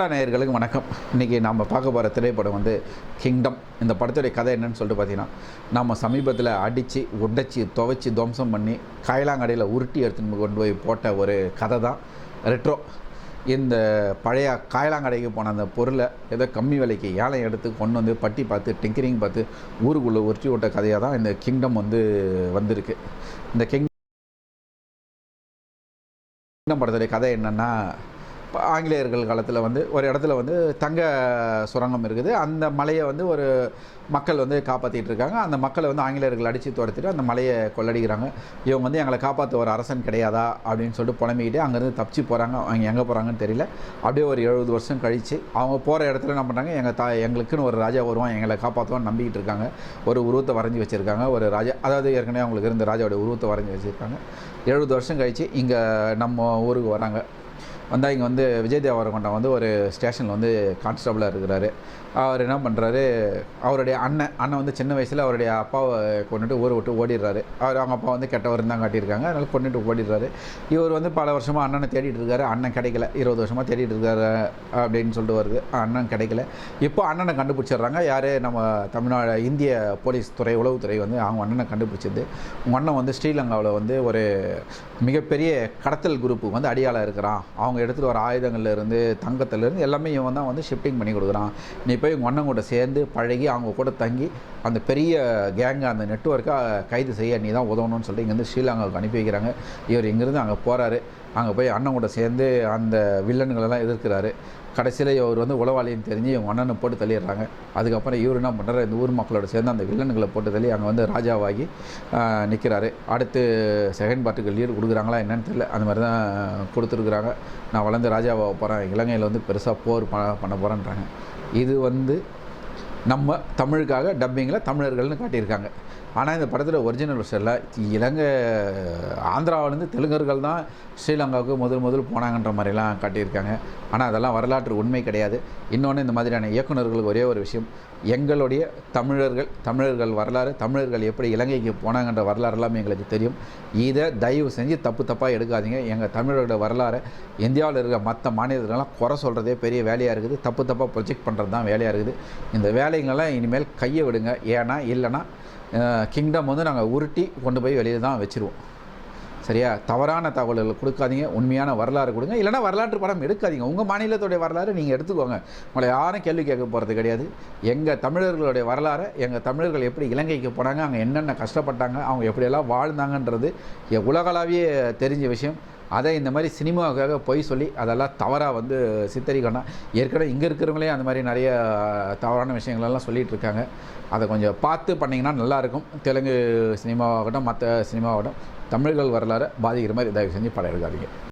நேயர்களுக்கு வணக்கம். இன்றைக்கி நம்ம பார்க்க போகிற திரைப்படம் வந்து கிங்டம். இந்த படத்துடைய கதை என்னன்னு சொல்லிட்டு பார்த்தீங்கன்னா, நம்ம சமீபத்தில் அடித்து உடைச்சி துவைச்சி துவம்சம் பண்ணி காயலாங்கடையில் உருட்டி எடுத்துன்னு கொண்டு போய் போட்ட ஒரு கதை தான் ரெட்ரோ. இந்த பழைய காயலாங்கடைக்கு போன அந்த பொருளை ஏதோ கம்மி விலைக்கு ஏழை எடுத்து கொண்டு வந்து பட்டி பார்த்து டிங்கரிங் பார்த்து ஊருக்குள்ளே உருட்டி விட்ட கதையாக தான் இந்த கிங்டம் வந்திருக்கு. இந்த கிங்டம் படத்துடைய கதை என்னென்னா, ஆங்கிலேயர்கள் காலத்தில் ஒரு இடத்துல தங்க சுரங்கம் இருக்குது. அந்த மலையை ஒரு மக்கள் காப்பாற்றிட்டு இருக்காங்க. அந்த மக்களை ஆங்கிலேயர்கள் அடித்து துரத்திட்டு அந்த மலையை கொள்ளடிக்கிறாங்க. இவங்க எங்களை காப்பாற்ற ஒரு அரசன் கிடையாதா அப்படின்னு சொல்லிட்டு புலம்பிக்கிட்டு அங்கேருந்து தப்பிச்சு போகிறாங்க. அவங்க எங்கே போகிறாங்கன்னு தெரியல. அப்படியே ஒரு 70 வருஷம் கழித்து அவங்க போகிற இடத்துல என்ன பண்ணுறாங்க, எங்களுக்குன்னு ஒரு ராஜா வருவான், எங்களை காப்பாற்றுவான்னு நம்பிக்கிட்டு இருக்காங்க. ஒரு உருவத்தை வரைஞ்சி வச்சுருக்காங்க. ஒரு ராஜா, அதாவது ஏற்கனவே அவங்களுக்கு இருந்த ராஜாவோட உருவத்தை வரைஞ்சி வச்சுருக்காங்க. 70 வருஷம் கழித்து இங்கே நம்ம ஊருக்கு வராங்க. வந்தால் இங்கே விஜய் தேவரகொண்டா ஒரு ஸ்டேஷனில் கான்ஸ்டபிளாக இருக்கிறாரு. அவர் என்ன பண்ணுறாரு, அவருடைய அண்ணன் சின்ன வயசில் அவருடைய அப்பாவை கொண்டுட்டு ஊரை விட்டு ஓடிடுறாரு. அவங்க அப்பா கெட்டவர் தான் காட்டியிருக்காங்க. அதனால் கொண்டுட்டு ஓடிடுறாரு. இவர் பல வருஷமாக அண்ணனை தேடிட்டு இருக்காரு. அண்ணன் கிடைக்கல. 20 வருஷமாக தேடிட்டு இருக்காரு அப்படின்னு சொல்லிட்டு வருது. அண்ணன் கிடைக்கல. இப்போ அண்ணனை கண்டுபிடிச்சிடுறாங்க. யார், நம்ம தமிழ்நாடு இந்திய போலீஸ் துறை, உளவுத்துறை அவங்க அண்ணனை கண்டுபிடிச்சது. உங்கள் அண்ணன் ஸ்ரீலங்காவில் ஒரு மிகப்பெரிய கடத்தல் குரூப்புக்கு அடியாளாக இருக்கிறான். அவங்க எடுத்துகிட்டு வர ஆயுதங்கள்லேருந்து தங்கத்திலேருந்து எல்லாமே இவன் தான் ஷிஃப்டிங் பண்ணி கொடுக்குறான். நீ போய் உங்கள் அண்ணன் கூட சேர்ந்து பழகி அவங்க கூட தங்கி அந்த பெரிய கேங்கை, அந்த நெட்வொர்க்கை கைது செய்ய நீ தான் உதவணும்னு சொல்லிட்டு இங்கேருந்து ஸ்ரீலங்காவுக்கு அனுப்பி வைக்கிறாங்க. இவர் இங்கேருந்து அங்கே போகிறாரு. அங்கே போய் அண்ணன் கூட சேர்ந்து அந்த வில்லன்களெல்லாம் எதிர்க்கிறாரு. கடைசியில் இவர் உளவாளின்னு தெரிஞ்சு இவங்க அண்ணனை போட்டு தள்ளிடுறாங்க. அதுக்கப்புறம் இவர் என்ன பண்ணுறாரு, இந்த ஊர் மக்களோட சேர்ந்து அந்த வில்லன்களை போட்டு தள்ளி அங்கே ராஜாவாகி நிற்கிறாரு. அடுத்து செகண்ட் பார்ட்டுக்கு லீடு கொடுக்குறாங்களா என்னன்னு தெரியல. அந்த மாதிரி தான் கொடுத்துருக்குறாங்க. நான் வளர்ந்து ராஜாவாக போகிறேன், இலங்கையில் பெருசாக போர் பண்ண போகிறேன்றாங்க. இது நம்ம தமிழுக்காக டப்பிங்கில் தமிழர்கள்னு காட்டியிருக்காங்க. ஆனால் இந்த படத்தில் ஒரிஜினல் விஷயத்தில் இலங்கை ஆந்திராவிலேருந்து தெலுங்கர்கள் தான் ஸ்ரீலங்காவுக்கு முதல் போனாங்கன்ற மாதிரிலாம் காட்டியிருக்காங்க. ஆனால் அதெல்லாம் வரலாற்று உண்மை கிடையாது. இன்னொன்று, இந்த மாதிரியான இயக்குநர்களுக்கு ஒரே ஒரு விஷயம், எங்களுடைய தமிழர்கள் வரலாறு, தமிழர்கள் எப்படி இலங்கைக்கு போனாங்கன்ற வரலாறு எல்லாமே எங்களுக்கு தெரியும். இதை தயவு செஞ்சு தப்பாக எடுக்காதீங்க. எங்கள் தமிழரோட வரலாறு இந்தியாவில் இருக்கிற மற்ற மாநிலத்திலலாம் குறை சொல்கிறதே பெரிய வேலையாக இருக்குது. தப்பாக ப்ரொஜெக்ட் பண்ணுறது தான் வேலையாக இருக்குது. இந்த வேலைங்களெல்லாம் இனிமேல் கையை விடுங்க. ஏன்னா இல்லைன்னா கிங்டம் நாங்கள் உருட்டி கொண்டு போய் வெளியில் தான் வச்சுருவோம். சரியா? தவறான தகவல்கள் கொடுக்காதீங்க. உண்மையான வரலாறு கொடுங்க. இல்லைனா வரலாற்று படம் எடுக்காதீங்க. உங்கள் மாநிலத்துடைய வரலாறு நீங்கள் எடுத்துக்கோங்க. உங்களை யாரும் கேள்வி கேட்க போகிறது கிடையாது. எங்கள் தமிழர்களுடைய வரலாறு, எங்கள் தமிழர்கள் எப்படி இலங்கைக்கு போனாங்க, அங்கே என்னென்ன கஷ்டப்பட்டாங்க, அவங்க எப்படியெல்லாம் வாழ்ந்தாங்கன்றது உலகளாவிய தெரிஞ்ச விஷயம். அதை இந்த மாதிரி சினிமாவுக்காக பொய் சொல்லி அதெல்லாம் தவறாக சித்தரிக்கணும். ஏற்கனவே இங்கே இருக்கிறவங்களே அந்த மாதிரி நிறைய தவறான விஷயங்களெல்லாம் சொல்லிகிட்டு இருக்காங்க. அதை கொஞ்சம் பார்த்து பண்ணிங்கன்னா நல்லாயிருக்கும். தெலுங்கு சினிமாவாகட்டும் மற்ற சினிமாவாகட்டும் தமிழர்கள் வரலாறு பாதிக்கிற மாதிரி தயவு செஞ்சு படம் எடுக்காதீங்க.